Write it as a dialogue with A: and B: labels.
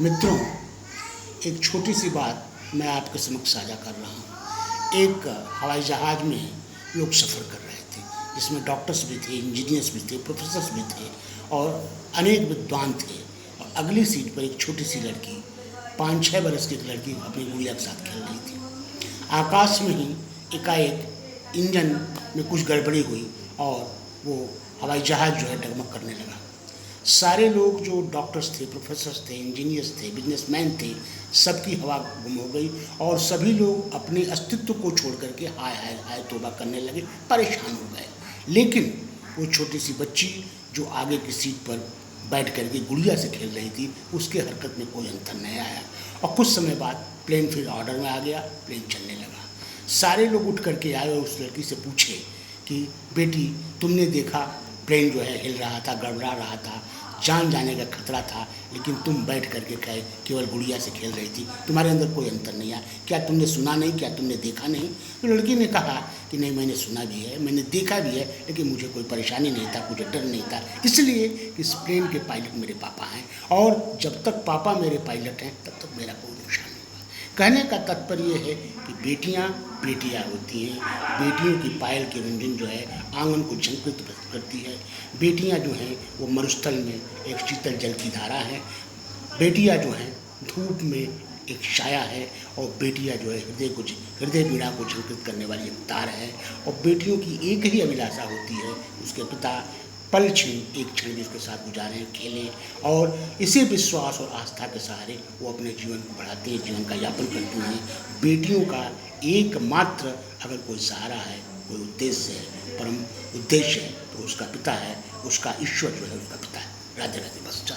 A: मित्रों, एक छोटी सी बात मैं आपके समक्ष साझा कर रहा हूँ। एक हवाई जहाज़ में लोग सफ़र कर रहे थे, जिसमें डॉक्टर्स भी थे, इंजीनियर्स भी थे, प्रोफेसर्स भी थे और अनेक विद्वान थे। और अगली सीट पर एक छोटी सी लड़की, 5-6 बरस की एक लड़की अपनी गुड़िया के साथ खेल रही थी। आकाश में ही एकाएक इंजन में कुछ गड़बड़ी हुई और वो हवाई जहाज़ जो है डगमग करने लगा। सारे लोग जो डॉक्टर्स थे, प्रोफेसर्स थे, इंजीनियर्स थे, बिजनेसमैन थे, सबकी हवा गुम हो गई और सभी लोग अपने अस्तित्व को छोड़ करके हाय हाय हाय तौबा करने लगे, परेशान हो गए। लेकिन वो छोटी सी बच्ची जो आगे की सीट पर बैठ करके गुड़िया से खेल रही थी, उसके हरकत में कोई अंतर नहीं आया और कुछ समय बाद प्लेन फिर ऑर्डर में आ गया, प्लेन चलने लगा। सारे लोग उठ करके आए और उस लड़की से पूछे कि बेटी, तुमने देखा प्लेन जो है हिल रहा था, गड़बड़ा रहा था, जान जाने का खतरा था, लेकिन तुम बैठ करके केवल गुड़िया से खेल रही थी, तुम्हारे अंदर कोई अंतर नहीं आया, क्या तुमने सुना नहीं, क्या तुमने देखा नहीं? तो लड़की ने कहा कि नहीं, मैंने सुना भी है, मैंने देखा भी है, लेकिन मुझे कोई परेशानी नहीं था, मुझे डर नहीं था, इसलिए कि इस प्लेन के पायलट मेरे पापा हैं और जब तक पापा मेरे पायलट हैं तब तक मेरा कोई नुकसान नहीं हुआ। कहने का तात्पर्य है कि बेटियां बेटियां होती हैं, बेटियों की पायल की रंजन जो है आंगन को झंकृत करती है। बेटियां जो हैं वो मरुस्थल में एक शीतल जल की धारा है, बेटियां जो हैं धूप में एक छाया है और बेटियां जो है हृदय पीड़ा को झंकृत करने वाली एक तार है। और बेटियों की एक ही अभिलाषा होती है, उसके पिता पल क्षण एक क्षण भी उसके साथ गुजारें, खेलें और इसी विश्वास और आस्था के सहारे वो अपने जीवन को बढ़ाते हैं, जीवन का यापन करती हैं। बेटियों का एकमात्र अगर कोई सहारा है, कोई उद्देश्य है, परम उद्देश्य है, तो उसका पिता है, उसका ईश्वर जो है उसका पिता है। राधे राधे। बस चल।